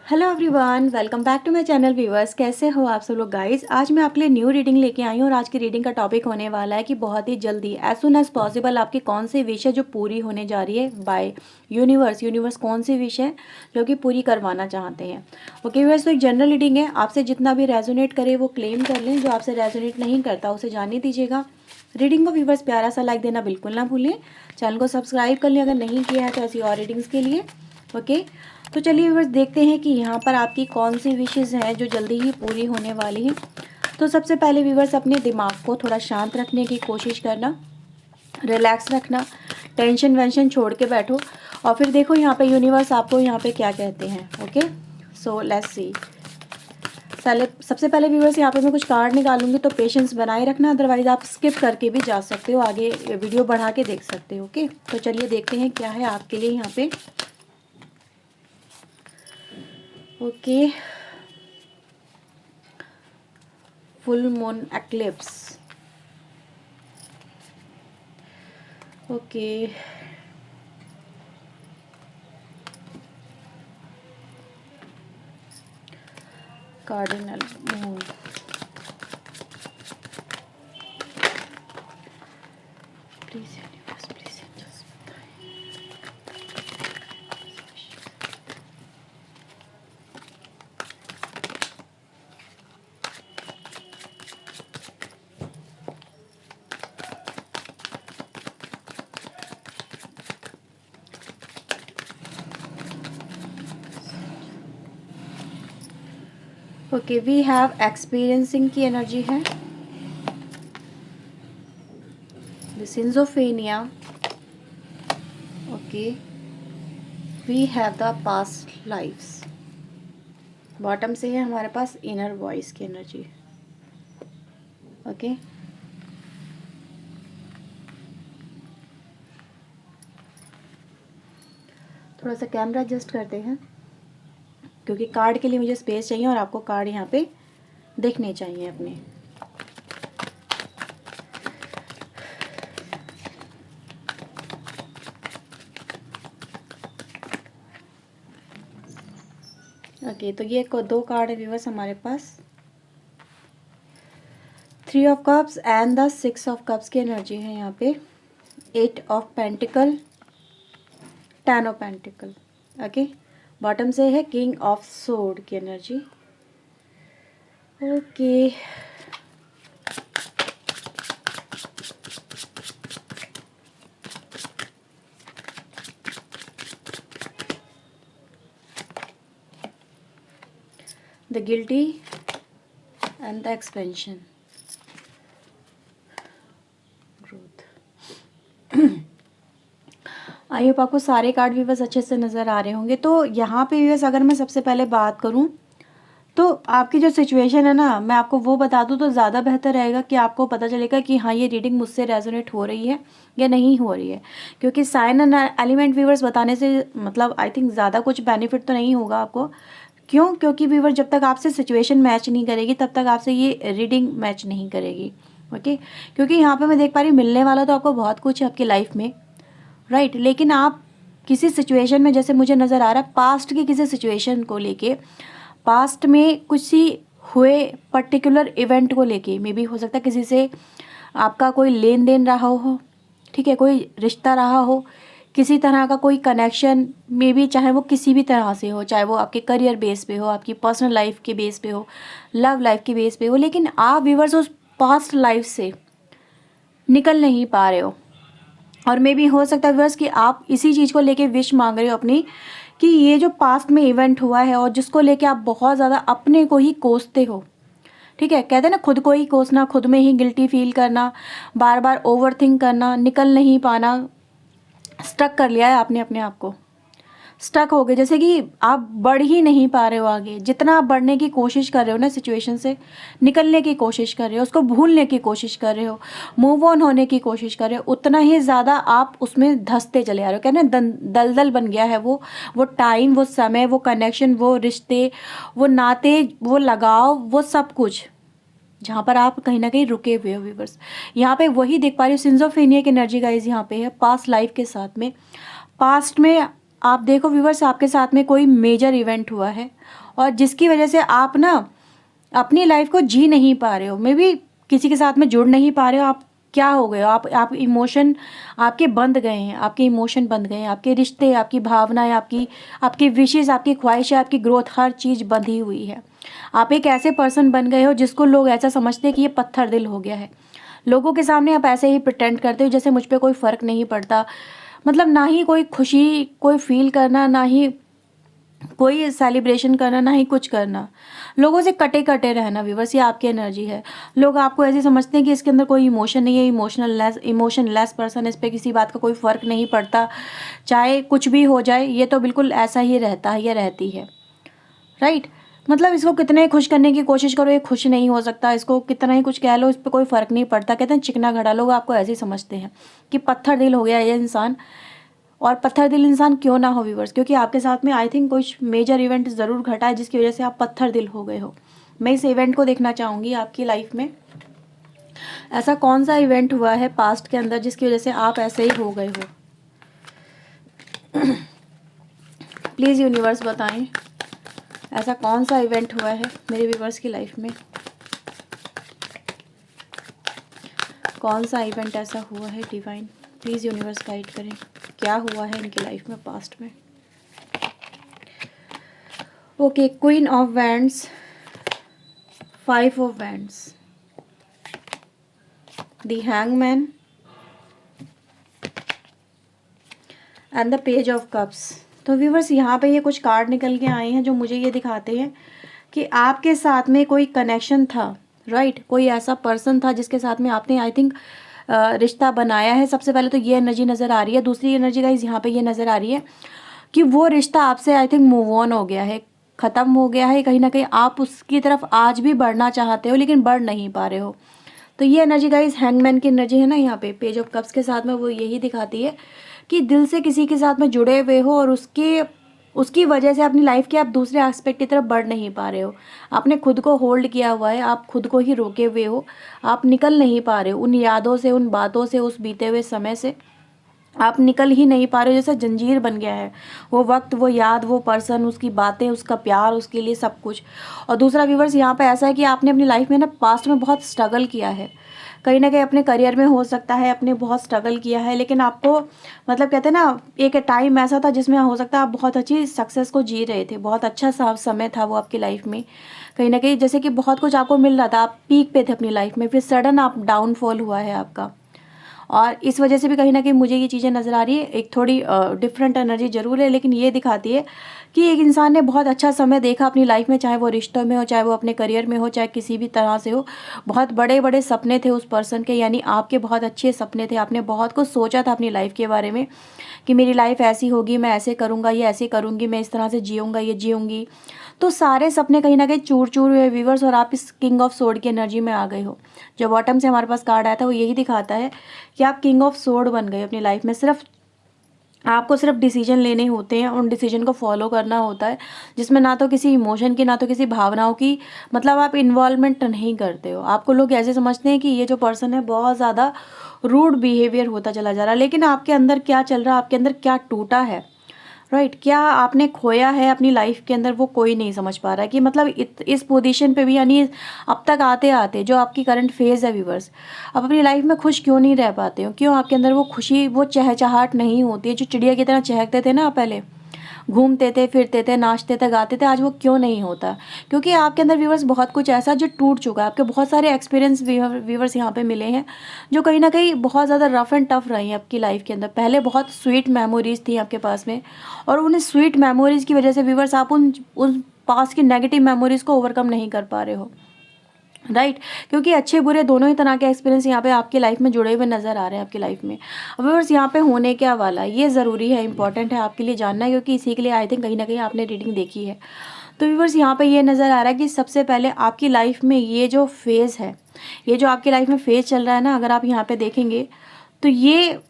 Hello everyone, welcome back to my channel viewers. कैसे हो आप सब लोग गाइस। आज मैं आपके लिए न्यू रीडिंग लेके आई हूँ और आज की रीडिंग का टॉपिक होने वाला है कि बहुत ही जल्दी एज सुन एज पॉसिबल आपकी कौन सी विश है जो पूरी होने जा रही है बाय यूनिवर्स कौन सी विश है जो कि पूरी करवाना चाहते हैं। ओके व्यूअर्स, तो एक जनरल रीडिंग है, आपसे जितना भी रेजोनेट करे वो क्लेम कर लें, जो आपसे रेजोनेट नहीं करता उसे जाने दीजिएगा। रीडिंग को व्यूअर्स प्यारा सा लाइक देना बिल्कुल ना भूलें, चैनल को सब्सक्राइब कर लें अगर नहीं किया है तो ऐसी और रीडिंग्स के लिए। ओके, तो चलिए व्यूअर्स देखते हैं कि यहाँ पर आपकी कौन सी विशेज़ हैं जो जल्दी ही पूरी होने वाली हैं। तो सबसे पहले व्यूअर्स अपने दिमाग को थोड़ा शांत रखने की कोशिश करना, रिलैक्स रखना, टेंशन वेंशन छोड़ के बैठो और फिर देखो यहाँ पे यूनिवर्स आपको यहाँ पे क्या कहते हैं। Okay, so let's see. सबसे पहले व्यूअर्स यहाँ पे मैं कुछ कार्ड निकालूंगी, तो पेशेंस बनाए रखना, अदरवाइज आप स्किप करके भी जा सकते हो, आगे वीडियो बढ़ा के देख सकते हो। ओके, तो चलिए देखते हैं क्या है आपके लिए यहाँ पे। Okay, full moon eclipse. Okay, cardinal moon, please universe please just okay, we have experiencing की एनर्जी है, द सिंजोफेनिया। Okay, we have the past lifes. Bottom से है हमारे पास इनर वॉइस की एनर्जी। ओके, थोड़ा सा कैमरा एडजस्ट करते हैं क्योंकि कार्ड के लिए मुझे स्पेस चाहिए और आपको कार्ड यहाँ पे देखने चाहिए अपने। ओके, तो ये दो कार्ड है व्यूअर्स हमारे पास, 3 of cups and the 6 of cups की एनर्जी है यहाँ पे, 8 of pentacle, 10 of pentacle. Okay, bottom से है किंग ऑफ सोर्ड की energy. Okay, the guilty and the expansion, growth. I hope आपको सारे कार्ड भी बस अच्छे से नज़र आ रहे होंगे। तो यहाँ पे व्यूअर्स अगर मैं सबसे पहले बात करूँ तो आपकी जो सिचुएशन है ना, मैं आपको वो बता दूँ तो ज़्यादा बेहतर रहेगा कि आपको पता चलेगा कि हाँ ये रीडिंग मुझसे रेजोनेट हो रही है या नहीं हो रही है। क्योंकि साइन एंड एलिमेंट व्यूअर्स बताने से मतलब आई थिंक ज़्यादा कुछ बेनिफिट तो नहीं होगा आपको। क्यों? क्योंकि व्यूअर जब तक आपसे सिचुएशन मैच नहीं करेगी तब तक आपसे ये रीडिंग मैच नहीं करेगी। ओके, क्योंकि यहाँ पे मैं देख पा रही हूँ मिलने वाला तो आपको बहुत कुछ है आपकी लाइफ में, राइट, लेकिन आप किसी सिचुएशन में, जैसे मुझे नज़र आ रहा है पास्ट की किसी सिचुएशन को लेके, पास्ट में कुछ ही हुए पर्टिकुलर इवेंट को लेके, मे बी हो सकता है किसी से आपका कोई लेन देन रहा हो, ठीक है, कोई रिश्ता रहा हो, किसी तरह का कोई कनेक्शन, मे बी चाहे वो किसी भी तरह से हो, चाहे वो आपके करियर बेस पे हो, आपकी पर्सनल लाइफ के बेस पे हो, लव लाइफ के बेस पे हो, लेकिन आप व्यूअर्स उस पास्ट लाइफ से निकल नहीं पा रहे हो। और मे बी हो सकता है व्यूअर्स कि आप इसी चीज़ को लेके विश मांग रहे हो अपनी, कि ये जो पास्ट में इवेंट हुआ है और जिसको लेके आप बहुत ज़्यादा अपने को ही कोसते हो, ठीक है, कहते हैं ना खुद को ही कोसना, खुद में ही गिल्टी फील करना, बार बार ओवरथिंक करना, निकल नहीं पाना, स्टक कर लिया है आपने अपने आप को, स्टक हो गए, जैसे कि आप बढ़ ही नहीं पा रहे हो आगे। जितना आप बढ़ने की कोशिश कर रहे हो ना, सिचुएशन से निकलने की कोशिश कर रहे हो, उसको भूलने की कोशिश कर रहे हो, मूव ऑन होने की कोशिश कर रहे हो, उतना ही ज़्यादा आप उसमें धंसते चले आ रहे हो। कहते हैं दलदल बन गया है वो टाइम, वो समय, वो कनेक्शन, वो रिश्ते, वो नाते, वो लगाव, वो सब कुछ, जहाँ पर आप कहीं ना कहीं रुके हुए हो व्यूअर्स। यहाँ पे वही देख पा रही हूँ, सिंजोफेनिया की एनर्जी गाइस यहाँ पे है पास्ट लाइफ के साथ में। पास्ट में आप देखो व्यूवर्स, आपके साथ में कोई मेजर इवेंट हुआ है और जिसकी वजह से आप ना अपनी लाइफ को जी नहीं पा रहे हो, मे बी किसी के साथ में जुड़ नहीं पा रहे हो। आप क्या हो गए हो, आप इमोशन आपके बंद गए हैं, आपके इमोशन बंद गए हैं, आपके रिश्ते, आपकी भावनाएं, आपकी आपकी विशेज़, आपकी ख्वाहिशें, आपकी ग्रोथ, हर चीज़ बंधी हुई है। आप एक ऐसे पर्सन बन गए हो जिसको लोग ऐसा समझते हैं कि ये पत्थर दिल हो गया है। लोगों के सामने आप ऐसे ही प्रिटेंड करते हो जैसे मुझ पे कोई फ़र्क नहीं पड़ता, मतलब ना ही कोई खुशी कोई फील करना, ना ही कोई सेलिब्रेशन करना, ना ही कुछ करना, लोगों से कटे कटे रहना। व्यूवर्स, ये आपकी एनर्जी है। लोग आपको ऐसे समझते हैं कि इसके अंदर कोई इमोशन नहीं है, इमोशनलेस पर्सन, इस पर किसी बात का कोई फ़र्क नहीं पड़ता, चाहे कुछ भी हो जाए ये तो बिल्कुल ऐसा ही रहता है या रहती है, राइट। मतलब इसको कितने खुश करने की कोशिश करो ये खुश नहीं हो सकता, इसको कितना ही कुछ कह लो इस पर कोई फ़र्क नहीं पड़ता। कहते हैं चिकना घड़ा, लोग आपको ऐसे ही समझते हैं कि पत्थर दिल हो गया ये इंसान। और पत्थर दिल इंसान क्यों ना हो व्यूवर्स, क्योंकि आपके साथ में आई थिंक कुछ मेजर इवेंट ज़रूर घटा है जिसकी वजह से आप पत्थर दिल हो गए हो। मैं इस इवेंट को देखना चाहूँगी आपकी लाइफ में। ऐसा कौन सा इवेंट हुआ है पास्ट के अंदर जिसकी वजह से आप ऐसे ही हो गए हो? प्लीज़ यूनिवर्स बताएं, ऐसा कौन सा इवेंट हुआ है मेरे व्यूवर्स की लाइफ में? कौन सा इवेंट ऐसा हुआ है डिवाइन? प्लीज़ यूनिवर्स गाइड करें, क्या हुआ है इनकी लाइफ में पास्ट में? Okay, queen of wands, 5 of wands, the hangman and the page of cups. तो व्यूवर्स, यहाँ पे ये कुछ कार्ड निकल के आए हैं जो मुझे ये दिखाते हैं कि आपके साथ में कोई कनेक्शन था, राइट। कोई ऐसा पर्सन था जिसके साथ में आपने आई थिंक रिश्ता बनाया है। सबसे पहले तो ये एनर्जी नज़र आ रही है। दूसरी एनर्जी गाइस यहाँ पे ये नज़र आ रही है कि वो रिश्ता आपसे आई थिंक मूव ऑन हो गया है, ख़त्म हो गया है। कहीं ना कहीं आप उसकी तरफ आज भी बढ़ना चाहते हो लेकिन बढ़ नहीं पा रहे हो। तो ये एनर्जी गाइस हैंगमैन की एनर्जी है ना, यहाँ पे पेज ऑफ कप्स के साथ में वो यही दिखाती है कि दिल से किसी के साथ में जुड़े हुए हो और उसकी वजह से अपनी लाइफ के आप दूसरे एस्पेक्ट की तरफ बढ़ नहीं पा रहे हो। आपने खुद को होल्ड किया हुआ है, आप खुद को ही रोके हुए हो, आप निकल नहीं पा रहे हो उन यादों से, उन बातों से, उस बीते हुए समय से आप निकल ही नहीं पा रहे हो। जैसे जंजीर बन गया है वो वक्त, वो याद, वो पर्सन, उसकी बातें, उसका प्यार, उसके लिए सब कुछ। और दूसरा व्यूवर्स, यहाँ पे ऐसा है कि आपने अपनी लाइफ में ना पास्ट में बहुत स्ट्रगल किया है, कहीं ना कहीं अपने करियर में हो सकता है आपने बहुत स्ट्रगल किया है, लेकिन आपको मतलब कहते हैं ना एक टाइम ऐसा था जिसमें हो सकता है आप बहुत अच्छी सक्सेस को जी रहे थे, बहुत अच्छा समय था वो आपकी लाइफ में। कहीं ना कहीं जैसे कि बहुत कुछ आपको मिल रहा था, आप पीक पे थे अपनी लाइफ में, फिर सडन आप डाउनफॉल हुआ है आपका। और इस वजह से भी कहीं ना कहीं मुझे ये चीज़ें नज़र आ रही है। एक थोड़ी डिफरेंट एनर्जी ज़रूर है, लेकिन ये दिखाती है कि एक इंसान ने बहुत अच्छा समय देखा अपनी लाइफ में, चाहे वो रिश्तों में हो, चाहे वो अपने करियर में हो, चाहे किसी भी तरह से हो। बहुत बड़े बड़े सपने थे उस पर्सन के, यानी आपके बहुत अच्छे सपने थे। आपने बहुत कुछ सोचा था अपनी लाइफ के बारे में कि मेरी लाइफ ऐसी होगी, मैं ऐसे करूँगा, ये ऐसे करूँगी, मैं इस तरह से जीऊँगा, ये जीऊँगी। तो सारे सपने कहीं ना कहीं चूर चूर हुए व्यूवर्स, और आप इस किंग ऑफ सोर्ड की एनर्जी में आ गए हो। जो बॉटम से हमारे पास कार्ड आया था वो यही दिखाता है कि आप किंग ऑफ सोर्ड बन गए अपनी लाइफ में। आपको सिर्फ डिसीजन लेने होते हैं, उन डिसीजन को फॉलो करना होता है जिसमें ना तो किसी इमोशन की, ना तो किसी भावनाओं की मतलब आप इन्वॉल्वमेंट नहीं करते हो। आपको लोग ऐसे समझते हैं कि ये जो पर्सन है बहुत ज़्यादा रूड बिहेवियर होता चला जा रहा है, लेकिन आपके अंदर क्या चल रहा है, आपके अंदर क्या टूटा है, राइट, क्या आपने खोया है अपनी लाइफ के अंदर, वो कोई नहीं समझ पा रहा है। कि मतलब इस पोजीशन पे भी, यानी अब तक आते आते जो आपकी करंट फेज़ है व्यूवर्स, आप अपनी लाइफ में खुश क्यों नहीं रह पाते हो? क्यों आपके अंदर वो खुशी, वो चहचहाट नहीं होती है? जो चिड़िया की तरह चहकते थे ना पहले, घूमते थे, फिरते थे, नाचते थे, गाते थे, आज वो क्यों नहीं होता? क्योंकि आपके अंदर व्यूवर्स बहुत कुछ ऐसा जो टूट चुका है। आपके बहुत सारे एक्सपीरियंस व्यूवर्स यहाँ पे मिले हैं जो कहीं ना कहीं बहुत ज़्यादा रफ एंड टफ रही हैं आपकी लाइफ के अंदर। पहले बहुत स्वीट मेमोरीज थी आपके पास में, और उन स्वीट मेमोरीज की वजह से व्यूवर्स आप उन पास की नेगेटिव मेमोरीज को ओवरकम नहीं कर पा रहे हो, राइट। क्योंकि अच्छे बुरे दोनों ही तरह के एक्सपीरियंस यहाँ पे आपकी लाइफ में जुड़े हुए नज़र आ रहे हैं आपकी लाइफ में। अब व्यूअर्स, यहाँ पे होने क्या वाला है ये ज़रूरी है, इंपॉर्टेंट है आपके लिए जानना, क्योंकि इसी के लिए आई थिंक कहीं ना कहीं आपने रीडिंग देखी है। तो व्यूअर्स, यहाँ पे ये नज़र आ रहा है कि सबसे पहले आपकी लाइफ में ये जो फेज़ है, ये जो आपकी लाइफ में फेज़ चल रहा है ना, अगर आप यहाँ पे देखेंगे तो ये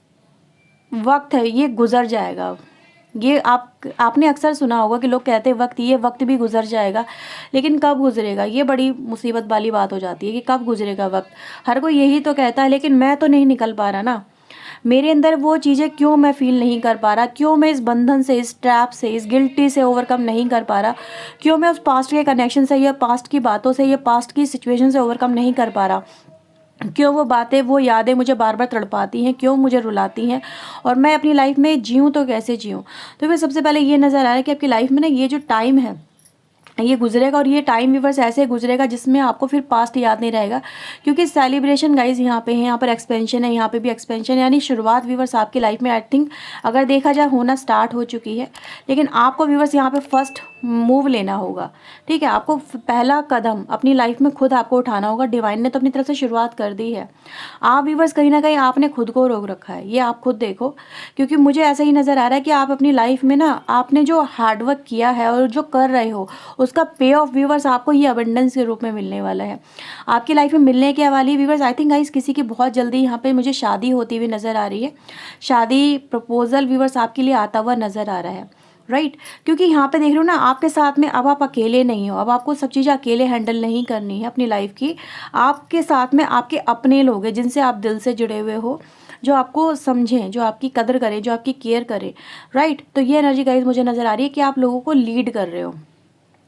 वक्त है, ये गुजर जाएगा। ये आपने अक्सर सुना होगा कि लोग कहते हैं वक्त, ये वक्त भी गुजर जाएगा, लेकिन कब गुजरेगा ये बड़ी मुसीबत वाली बात हो जाती है कि कब गुजरेगा वक्त। हर कोई यही तो कहता है, लेकिन मैं तो नहीं निकल पा रहा ना। मेरे अंदर वो चीज़ें क्यों मैं फ़ील नहीं कर पा रहा, क्यों मैं इस बंधन से, इस ट्रैप से, इस गिल्टी से ओवरकम नहीं कर पा रहा, क्यों मैं उस पास्ट के कनेक्शन से या पास्ट की बातों से या पास्ट की सिचुएशन से ओवरकम नहीं कर पा रहा, क्यों वो बातें, वो यादें मुझे बार बार तड़पाती हैं, क्यों मुझे रुलाती हैं, और मैं अपनी लाइफ में जीऊँ तो कैसे जीऊँ। तो फिर सबसे पहले ये नज़र आ रहा है कि आपकी लाइफ में ना ये जो टाइम है ये गुजरेगा, और ये टाइम व्यूवर्स ऐसे गुजरेगा जिसमें आपको फिर पास्ट याद नहीं रहेगा, क्योंकि सेलिब्रेशन गाइज यहाँ पे है, यहाँ पर एक्सपेंशन है, यहाँ पे भी एक्सपेंशन, यानी शुरुआत व्यूवर्स आपकी लाइफ में आई थिंक अगर देखा जाए होना स्टार्ट हो चुकी है। लेकिन आपको व्यूवर्स यहाँ पे फर्स्ट मूव लेना होगा, ठीक है। आपको पहला कदम अपनी लाइफ में खुद आपको उठाना होगा। डिवाइन ने तो अपनी तरफ से शुरुआत कर दी है, आप व्यूवर्स कहीं ना कहीं आपने खुद को रोक रखा है, ये आप खुद देखो। क्योंकि मुझे ऐसा ही नज़र आ रहा है कि आप अपनी लाइफ में ना आपने जो हार्डवर्क किया है और जो कर रहे हो उसका पे ऑफ व्यूवर्स आपको ये अबंडेंस के रूप में मिलने वाला है, आपकी लाइफ में मिलने के वाली व्यूवर्स। आई थिंक गाइस किसी की बहुत जल्दी यहाँ पे मुझे शादी होती हुई नज़र आ रही है, शादी प्रपोजल व्यूवर्स आपके लिए आता हुआ नज़र आ रहा है, राइट। क्योंकि यहाँ पे देख रहे हो ना आपके साथ में अब आप अकेले नहीं हो, अब आपको सब चीज़ें अकेले हैंडल नहीं करनी है अपनी लाइफ की। आपके साथ में आपके अपने लोग हैं जिनसे आप दिल से जुड़े हुए हो, जो आपको समझें, जो आपकी कदर करें, जो आपकी केयर करें, राइट। तो ये एनर्जी गाइज मुझे नज़र आ रही है कि आप लोगों को लीड कर रहे हो,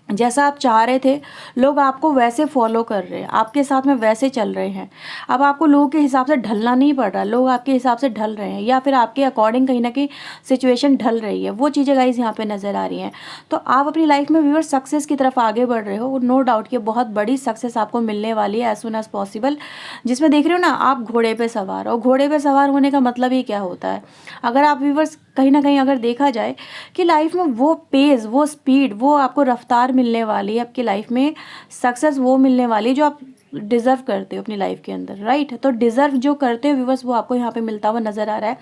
जैसा आप चाह रहे थे लोग आपको वैसे फॉलो कर रहे हैं, आपके साथ में वैसे चल रहे हैं। अब आपको लोगों के हिसाब से ढलना नहीं पड़ रहा, लोग आपके हिसाब से ढल रहे हैं, या फिर आपके अकॉर्डिंग कहीं ना कहीं सिचुएशन ढल रही है। वो चीज़ें गाइस यहाँ पे नज़र आ रही हैं। तो आप अपनी लाइफ में व्यूअर सक्सेस की तरफ आगे बढ़ रहे हो, नो डाउट कि बहुत बड़ी सक्सेस आपको मिलने वाली है एज सुन एज पॉसिबल। जिसमें देख रहे हो ना आप घोड़े पर सवार, और घोड़े पर सवार होने का मतलब ही क्या होता है, अगर आप व्यूअर्स कहीं ना कहीं अगर देखा जाए कि लाइफ में वो पेस, वो स्पीड, वो आपको रफ्तार मिलने वाली है, आपकी लाइफ में सक्सेस वो मिलने वाली है जो आप डिज़र्व करते हो अपनी लाइफ के अंदर, राइट। तो डिज़र्व जो करते हो व्यूवर्स वो आपको यहाँ पे मिलता हुआ नज़र आ रहा है।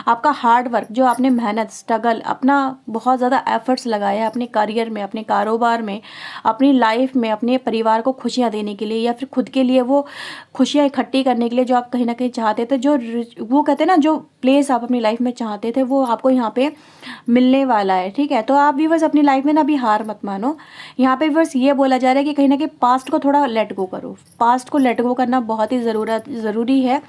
आपका हार्ड वर्क, जो आपने मेहनत, स्ट्रगल, अपना बहुत ज़्यादा एफर्ट्स लगाया है अपने करियर में, अपने कारोबार में, अपनी लाइफ में, अपने परिवार को खुशियाँ देने के लिए या फिर खुद के लिए वो खुशियाँ इकट्ठी करने के लिए जो आप कहीं ना कहीं चाहते थे, जो वो कहते हैं ना जो प्लेस आप अपनी लाइफ में चाहते थे वो आपको यहाँ पे मिलने वाला है, ठीक है। तो आप व्यूवर्स अपनी लाइफ में ना अभी हार मत मानो। यहाँ पे व्यूवर्स ये बोला जा रहा है कि कहीं ना कहीं पास्ट को थोड़ा लेट गो करो, पास्ट को लेट गो करना बहुत ही ज़रूरी है।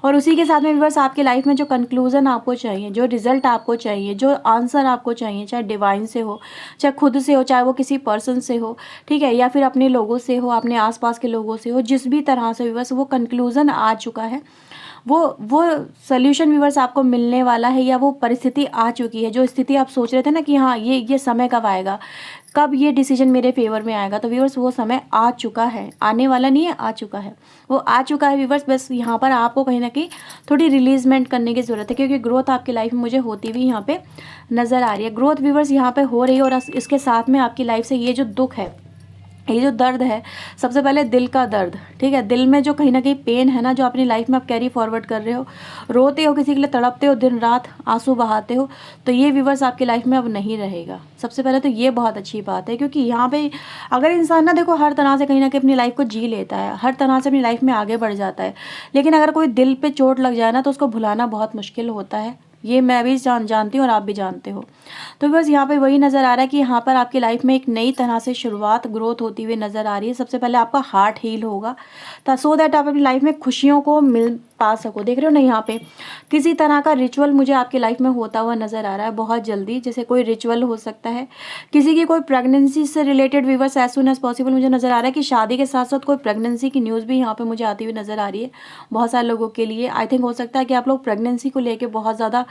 और उसी के साथ में व्यूवर्स आपकी लाइफ में जो कंक्लूजन आपको चाहिए, जो रिजल्ट आपको चाहिए, जो आंसर आपको चाहिए, चाहे डिवाइन से हो, चाहे खुद से हो, चाहे वो किसी पर्सन से हो, ठीक है, या फिर अपने लोगों से हो, अपने आसपास के लोगों से हो, जिस भी तरह से व्यूवर्स वो कंक्लूजन आ चुका है, वो सोल्यूशन व्यूवर्स आपको मिलने वाला है, या वो परिस्थिति आ चुकी है। जो स्थिति आप सोच रहे थे ना कि हाँ ये समय कब आएगा, कब ये डिसीजन मेरे फेवर में आएगा, तो व्यूवर्स वो समय आ चुका है, आने वाला नहीं है, आ चुका है, वो आ चुका है व्यूवर्स। बस यहाँ पर आपको कहीं ना कहीं थोड़ी रिलीजमेंट करने की ज़रूरत है, क्योंकि ग्रोथ आपकी लाइफ में मुझे होती हुई यहाँ पे नज़र आ रही है। ग्रोथ व्यूवर्स यहाँ पे हो रही है, और इसके साथ में आपकी लाइफ से ये जो दुख है, ये जो दर्द है, सबसे पहले दिल का दर्द, ठीक है, दिल में जो कहीं ना कहीं पेन है ना, जो अपनी लाइफ में आप कैरी फॉरवर्ड कर रहे हो, रोते हो किसी के लिए, तड़पते हो, दिन रात आंसू बहाते हो, तो ये व्यूवर्स आपकी लाइफ में अब नहीं रहेगा। सबसे पहले तो ये बहुत अच्छी बात है, क्योंकि यहाँ पे अगर इंसान ना देखो हर तरह से कहीं ना कहीं अपनी लाइफ को जी लेता है, हर तरह से अपनी लाइफ में आगे बढ़ जाता है, लेकिन अगर कोई दिल पे चोट लग जाए ना तो उसको भुलाना बहुत मुश्किल होता है। ये मैं भी जानती हूँ और आप भी जानते हो। तो बस यहाँ पे वही नज़र आ रहा है कि यहाँ पर आपकी लाइफ में एक नई तरह से शुरुआत, ग्रोथ होती हुई नज़र आ रही है। सबसे पहले आपका हार्ट हील होगा, सो दैट आप अपनी लाइफ में खुशियों को मिल पा सको। देख रहे हो ना यहाँ पे किसी तरह का रिचुअल मुझे आपकी लाइफ में होता हुआ नज़र आ रहा है बहुत जल्दी, जैसे कोई रिचुअल हो सकता है, किसी की कोई प्रेगनेंसी से related viewers as soon as possible मुझे नज़र आ रहा है कि शादी के साथ साथ कोई प्रेगनेंसी की न्यूज़ भी यहाँ पे मुझे आती हुई नज़र आ रही है बहुत सारे लोगों के लिए। आई थिंक हो सकता है कि आप लोग प्रेगनेंसी को लेके बहुत ज़्यादा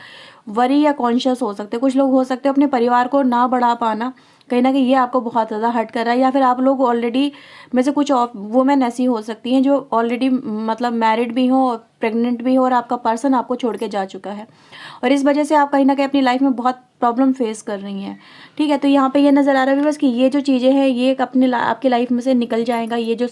वरी या कॉन्शियस हो सकते हैं। कुछ लोग हो सकते हैं अपने परिवार को ना बढ़ा पाना, कहीं ना कहीं ये आपको बहुत ज़्यादा हर्ट कर रहा है, या फिर आप लोग ऑलरेडी में से कुछ वुमेन ऐसी हो सकती हैं जो ऑलरेडी मतलब मैरिड भी हो, प्रेग्नेंट भी हो, और आपका पर्सन आपको छोड़ के जा चुका है, और इस वजह से आप कहीं ना कहीं अपनी लाइफ में बहुत प्रॉब्लम फेस कर रही हैं, ठीक है। तो यहाँ पे ये नज़र आ रहा है बस कि ये जो चीज़ें हैं ये आपकी लाइफ में से निकल जाएगा। ये जो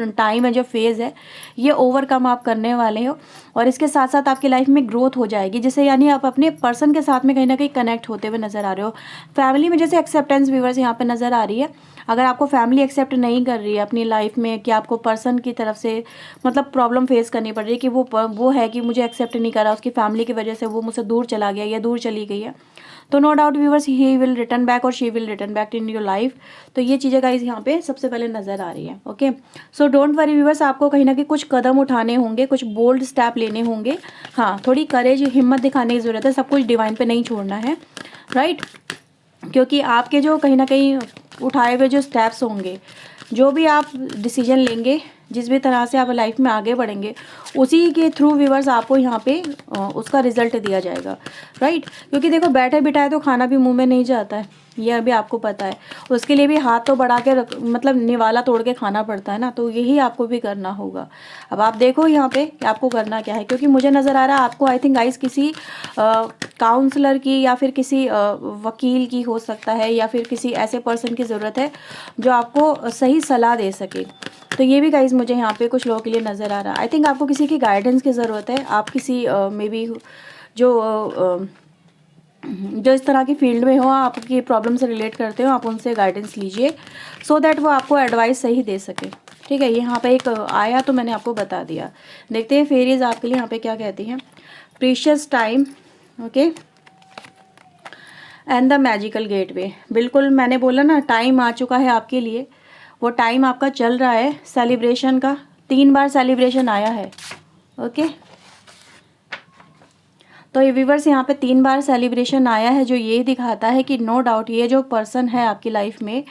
टाइम है, जो फेज़ है, ये ओवरकम आप करने वाले हो, और इसके साथ साथ आपकी लाइफ में ग्रोथ हो जाएगी, जिससे यानी आप अपने पर्सन के साथ में कहीं ना कहीं कनेक्ट होते हुए नज़र आ रहे हो। फैमिली में जैसे एक्सेप्टेंस व्यूवर्स यहाँ पे नज़र आ रही है। अगर आपको फैमिली एक्सेप्ट नहीं कर रही है अपनी लाइफ में, कि आपको पर्सन की तरफ से मतलब प्रॉब्लम फेस करनी पड़ रही है कि वो वो है कि मुझे एक्सेप्ट नहीं करा, उसकी फैमिली की वजह से वो मुझसे दूर चला गया या दूर चली गई है, तो no doubt viewers he will return back और she will return back in your life. तो ये चीज़ें गाइस यहाँ पे सबसे पहले नज़र आ रही है। Okay, so don't worry viewers, आपको कहीं ना कहीं कुछ कदम उठाने होंगे, कुछ बोल्ड स्टेप लेने होंगे। हाँ, थोड़ी करेज, हिम्मत दिखाने की ज़रूरत है, सब कुछ डिवाइन पे नहीं छोड़ना है, राइट। क्योंकि आपके जो कहीं ना कहीं उठाए हुए जो स्टेप्स होंगे, जो भी आप डिसीजन लेंगे, जिस भी तरह से आप लाइफ में आगे बढ़ेंगे, उसी के थ्रू व्यूअर्स आपको यहाँ पे उसका रिजल्ट दिया जाएगा, राइट। क्योंकि देखो, बैठे बिठाए तो खाना भी मुंह में नहीं जाता है, ये अभी आपको पता है। उसके लिए भी हाथ तो बढ़ा के मतलब निवाला तोड़ के खाना पड़ता है ना, तो यही आपको भी करना होगा। अब आप देखो यहाँ पे कि आपको करना क्या है, क्योंकि मुझे नज़र आ रहा है आपको, आई थिंक गाइस, किसी काउंसलर की या फिर किसी वकील की हो सकता है, या फिर किसी ऐसे पर्सन की ज़रूरत है जो आपको सही सलाह दे सके। तो ये भी गाइस मुझे यहाँ पे कुछ लोगों के लिए नज़र आ रहा है। आई थिंक आपको किसी की गाइडेंस की ज़रूरत है। आप किसी मे बी जो इस तरह की फील्ड में हो, आपकी प्रॉब्लम से रिलेट करते हो, आप उनसे गाइडेंस लीजिए सो दैट वो आपको एडवाइस सही दे सके, ठीक है। यहाँ पे एक आया तो मैंने आपको बता दिया। देखते हैं फेरीज आपके लिए यहाँ पे क्या कहती हैं। Precious time, okay, and the magical gateway. बिल्कुल मैंने बोला ना, टाइम आ चुका है आपके लिए, वो टाइम आपका चल रहा है सेलिब्रेशन का। 3 बार सेलिब्रेशन आया है, ओके। तो ये व्यूअर्स यहाँ पे 3 बार सेलिब्रेशन आया है, जो ये दिखाता है कि नो डाउट ये जो पर्सन है आपकी लाइफ में,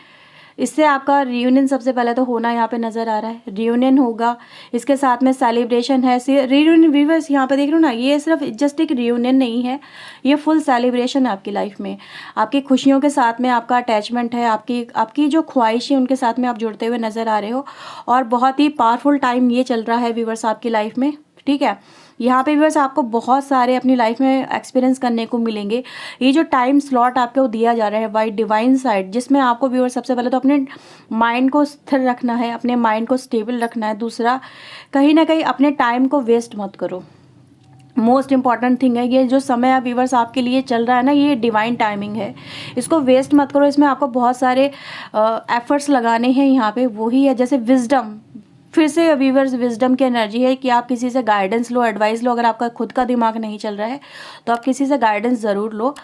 इससे आपका रियूनियन सबसे पहले तो होना यहाँ पे नज़र आ रहा है। रियूनियन होगा, इसके साथ में सेलिब्रेशन है। रियूनियन व्यूअर्स यहाँ पे देख रहे हो ना, ये सिर्फ जस्ट एक रियूनियन नहीं है, ये फुल सेलिब्रेशन है आपकी लाइफ में। आपकी खुशियों के साथ में आपका अटैचमेंट है, आपकी जो ख्वाहिशें उनके साथ में आप जुड़ते हुए नज़र आ रहे हो, और बहुत ही पावरफुल टाइम ये चल रहा है व्यूअर्स आपकी लाइफ में, ठीक है। यहाँ पे व्यूअर्स आपको बहुत सारे अपनी लाइफ में एक्सपीरियंस करने को मिलेंगे। ये जो टाइम स्लॉट आपको दिया जा रहा है बाय डिवाइन साइड, जिसमें आपको व्यूअर्स सबसे पहले तो अपने माइंड को स्थिर रखना है, अपने माइंड को स्टेबल रखना है। दूसरा, कहीं ना कहीं अपने टाइम को वेस्ट मत करो। मोस्ट इंपॉर्टेंट थिंग है, ये जो समय अब व्यूअर्स आपके लिए चल रहा है ना, ये डिवाइन टाइमिंग है, इसको वेस्ट मत करो। इसमें आपको बहुत सारे एफर्ट्स लगाने हैं। यहाँ पे वही है जैसे विजडम, फिर से व्यूअर्स विजडम की एनर्जी है कि आप किसी से गाइडेंस लो, एडवाइस लो। अगर आपका खुद का दिमाग नहीं चल रहा है तो आप किसी से गाइडेंस ज़रूर लो,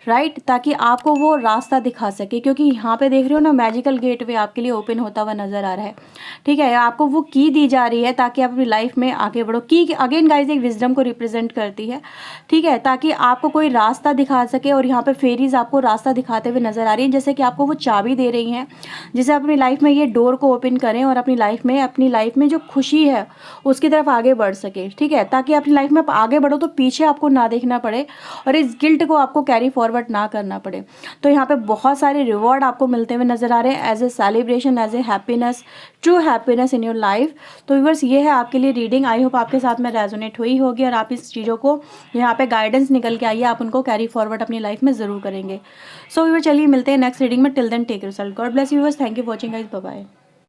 राइट, ताकि आपको वो रास्ता दिखा सके। क्योंकि यहाँ पे देख रहे हो ना, मैजिकल गेटवे आपके लिए ओपन होता हुआ नज़र आ रहा है, ठीक है। आपको वो की दी जा रही है ताकि आप अपनी लाइफ में आगे बढ़ो। की अगेन गाइज एक विजडम को रिप्रेजेंट करती है, ठीक है, ताकि आपको कोई रास्ता दिखा सके। और यहाँ पे फेरीज आपको रास्ता दिखाते हुए नज़र आ रही है, जैसे कि आपको वो चाबी दे रही हैं, जिसे आप अपनी लाइफ में ये डोर को ओपन करें और अपनी लाइफ में जो खुशी है उसकी तरफ आगे बढ़ सके, ठीक है। ताकि अपनी लाइफ में आप आगे बढ़ो तो पीछे आपको ना देखना पड़े और इस गिल्ट को आपको कैरी फॉरवर्ड ना करना पड़े। तो यहाँ पे बहुत सारे रिवॉर्ड आपको मिलते हुए नजर आ रहे हैं as a celebration, as a happiness, true happiness in your life. तो व्यूअर्स, ये है आपके लिए रीडिंग। आई होप आपके साथ में रेजोनेट हुई होगी और आप इस चीज़ों को यहाँ पे गाइडेंस निकल के आइए, आप उनको कैरी फॉरवर्ड अपनी लाइफ में ज़रूर करेंगे। सो व्यूअर्स, चलिए मिलते हैं नेक्स्ट रीडिंग में। Till then take yourself, God bless you viewers, thank you for watching guys, bye bye.